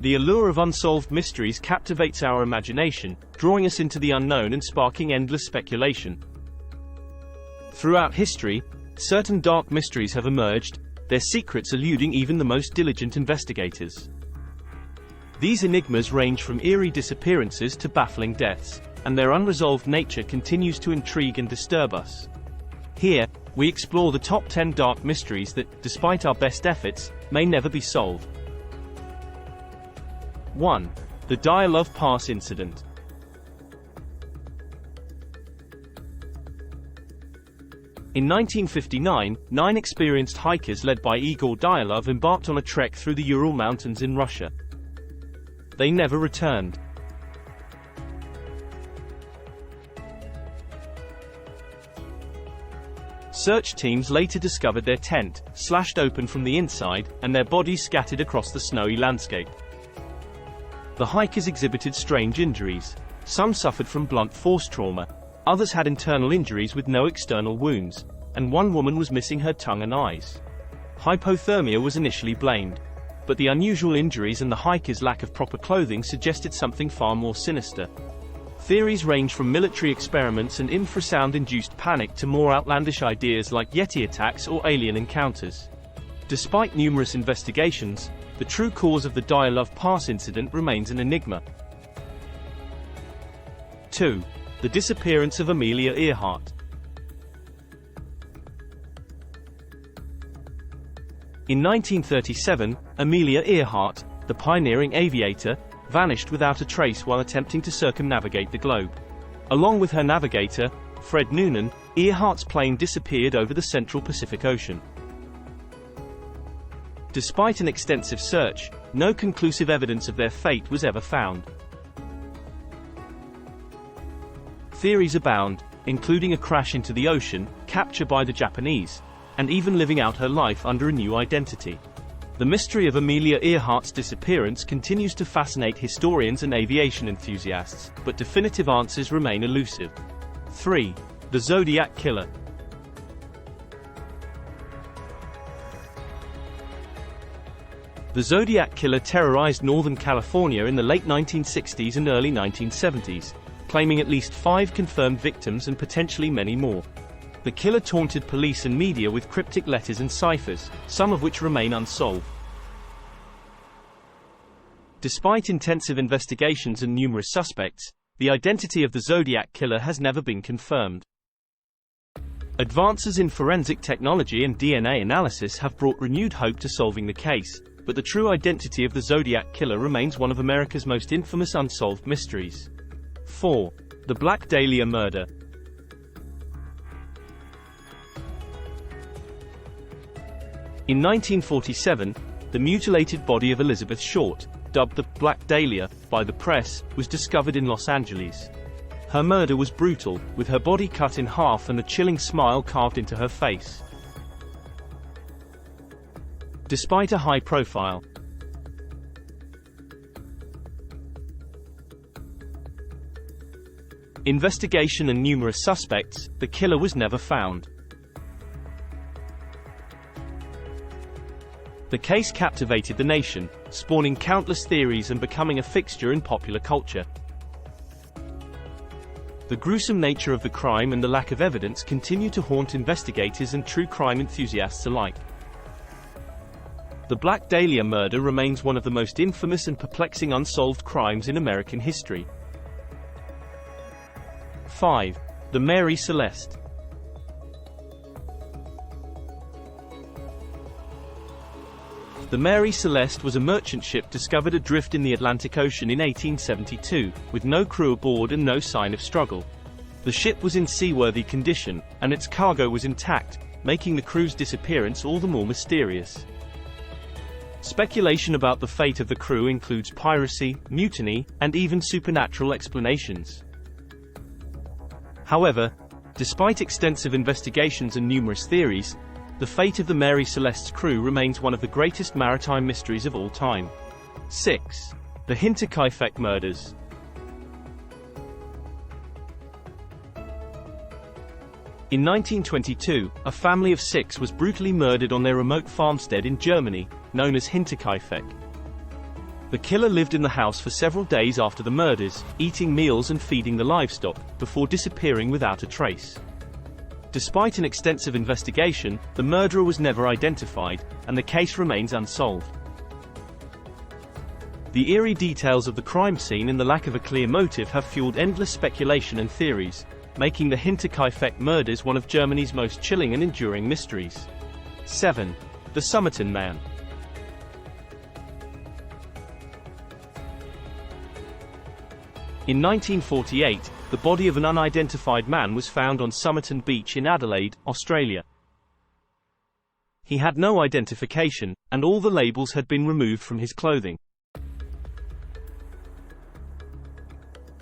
The allure of unsolved mysteries captivates our imagination, drawing us into the unknown and sparking endless speculation. Throughout history, certain dark mysteries have emerged, their secrets eluding even the most diligent investigators. These enigmas range from eerie disappearances to baffling deaths, and their unresolved nature continues to intrigue and disturb us. Here, we explore the top 10 dark mysteries that, despite our best efforts, may never be solved. 1. The Dyatlov Pass Incident. In 1959, 9 experienced hikers led by Igor Dyalov embarked on a trek through the Ural Mountains in Russia. They never returned. Search teams later discovered their tent, slashed open from the inside, and their bodies scattered across the snowy landscape. The hikers exhibited strange injuries. Some suffered from blunt force trauma, others had internal injuries with no external wounds, and one woman was missing her tongue and eyes. Hypothermia was initially blamed, but the unusual injuries and the hikers' lack of proper clothing suggested something far more sinister. Theories range from military experiments and infrasound-induced panic to more outlandish ideas like Yeti attacks or alien encounters. Despite numerous investigations, the true cause of the Dyalov Pass incident remains an enigma. 2. The disappearance of Amelia Earhart. In 1937, Amelia Earhart, the pioneering aviator, vanished without a trace while attempting to circumnavigate the globe. Along with her navigator, Fred Noonan, Earhart's plane disappeared over the central Pacific Ocean. Despite an extensive search, no conclusive evidence of their fate was ever found. Theories abound, including a crash into the ocean, capture by the Japanese, and even living out her life under a new identity. The mystery of Amelia Earhart's disappearance continues to fascinate historians and aviation enthusiasts, but definitive answers remain elusive. 3. The Zodiac Killer. The Zodiac Killer terrorized Northern California in the late 1960s and early 1970s, claiming at least 5 confirmed victims and potentially many more. The killer taunted police and media with cryptic letters and ciphers, some of which remain unsolved. Despite intensive investigations and numerous suspects, the identity of the Zodiac Killer has never been confirmed. Advances in forensic technology and DNA analysis have brought renewed hope to solving the case, but the true identity of the Zodiac Killer remains one of America's most infamous unsolved mysteries. 4. The Black Dahlia Murder. In 1947, the mutilated body of Elizabeth Short, dubbed the Black Dahlia by the press, was discovered in Los Angeles. Her murder was brutal, with her body cut in half and a chilling smile carved into her face. Despite a high profile, investigation and numerous suspects, the killer was never found. The case captivated the nation, spawning countless theories and becoming a fixture in popular culture. The gruesome nature of the crime and the lack of evidence continue to haunt investigators and true crime enthusiasts alike. The Black Dahlia murder remains one of the most infamous and perplexing unsolved crimes in American history. 5. The Mary Celeste. The Mary Celeste was a merchant ship discovered adrift in the Atlantic Ocean in 1872, with no crew aboard and no sign of struggle. The ship was in seaworthy condition, and its cargo was intact, making the crew's disappearance all the more mysterious. Speculation about the fate of the crew includes piracy, mutiny, and even supernatural explanations. However, despite extensive investigations and numerous theories, the fate of the Mary Celeste's crew remains one of the greatest maritime mysteries of all time. 6. The Hinterkaifeck Murders. In 1922, a family of 6 was brutally murdered on their remote farmstead in Germany, known as Hinterkaifeck. The killer lived in the house for several days after the murders, eating meals and feeding the livestock, before disappearing without a trace. Despite an extensive investigation, the murderer was never identified, and the case remains unsolved. The eerie details of the crime scene and the lack of a clear motive have fueled endless speculation and theories, making the Hinterkaifeck murders one of Germany's most chilling and enduring mysteries. 7. The Somerton Man. In 1948, the body of an unidentified man was found on Somerton Beach in Adelaide, Australia. He had no identification, and all the labels had been removed from his clothing.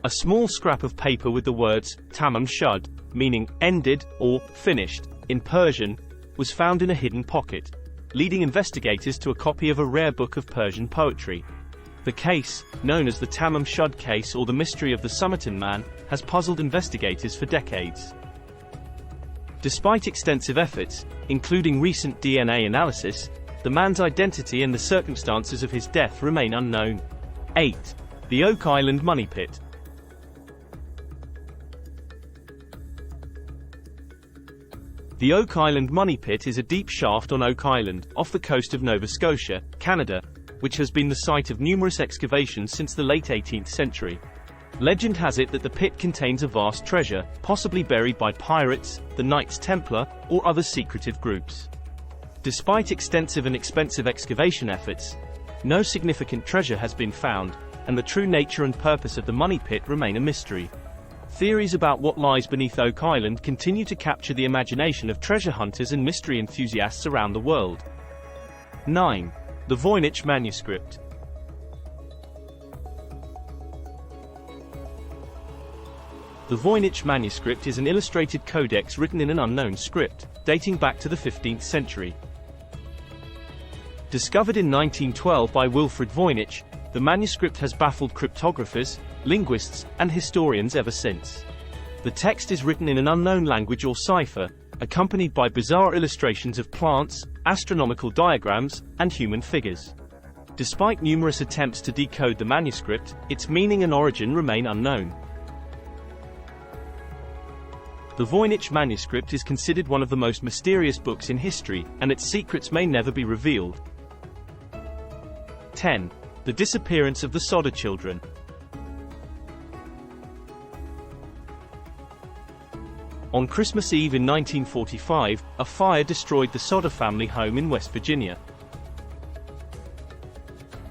A small scrap of paper with the words "Tamam shud," meaning ended or finished in Persian, was found in a hidden pocket, leading investigators to a copy of a rare book of Persian poetry. The case, known as the Tamam Shud case or the mystery of the Somerton Man, has puzzled investigators for decades. Despite extensive efforts, including recent DNA analysis, the man's identity and the circumstances of his death remain unknown. 8. The Oak Island Money Pit. The Oak Island Money Pit is a deep shaft on Oak Island, off the coast of Nova Scotia, Canada, which has been the site of numerous excavations since the late 18th century. Legend has it that the pit contains a vast treasure, possibly buried by pirates, the Knights Templar, or other secretive groups. Despite extensive and expensive excavation efforts, no significant treasure has been found, and the true nature and purpose of the money pit remain a mystery. Theories about what lies beneath Oak Island continue to capture the imagination of treasure hunters and mystery enthusiasts around the world. 9. The Voynich Manuscript. The Voynich manuscript is an illustrated codex written in an unknown script, dating back to the 15th century. Discovered in 1912 by Wilfrid Voynich, the manuscript has baffled cryptographers, linguists, and historians ever since. The text is written in an unknown language or cipher, accompanied by bizarre illustrations of plants, astronomical diagrams, and human figures. Despite numerous attempts to decode the manuscript, its meaning and origin remain unknown. The Voynich manuscript is considered one of the most mysterious books in history, and its secrets may never be revealed. 10. The disappearance of the Sodder children. On Christmas Eve in 1945, a fire destroyed the Sodder family home in West Virginia.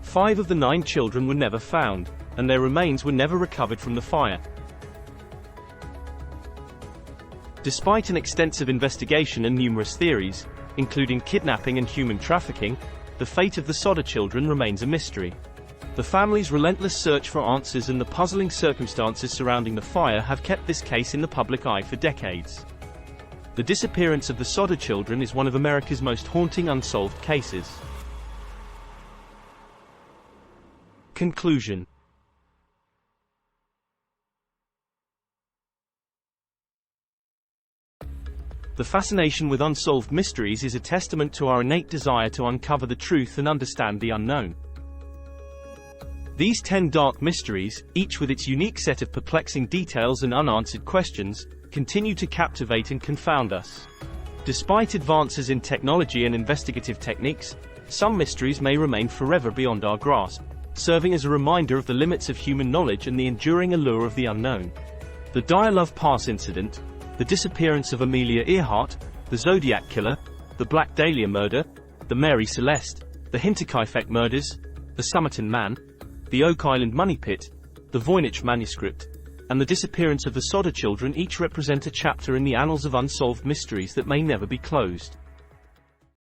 5 of the 9 children were never found, and their remains were never recovered from the fire. Despite an extensive investigation and numerous theories, including kidnapping and human trafficking, the fate of the Sodder children remains a mystery. The family's relentless search for answers and the puzzling circumstances surrounding the fire have kept this case in the public eye for decades. The disappearance of the Sodder children is one of America's most haunting unsolved cases. Conclusion. The fascination with unsolved mysteries is a testament to our innate desire to uncover the truth and understand the unknown. These 10 dark mysteries, each with its unique set of perplexing details and unanswered questions, continue to captivate and confound us. Despite advances in technology and investigative techniques, some mysteries may remain forever beyond our grasp, serving as a reminder of the limits of human knowledge and the enduring allure of the unknown. The Dyatlov Pass incident, the disappearance of Amelia Earhart, the Zodiac Killer, the Black Dahlia murder, the Mary Celeste, the Hinterkaifeck murders, the Somerton Man, the Oak Island Money Pit, the Voynich manuscript, and the disappearance of the Sodder children each represent a chapter in the annals of unsolved mysteries that may never be closed.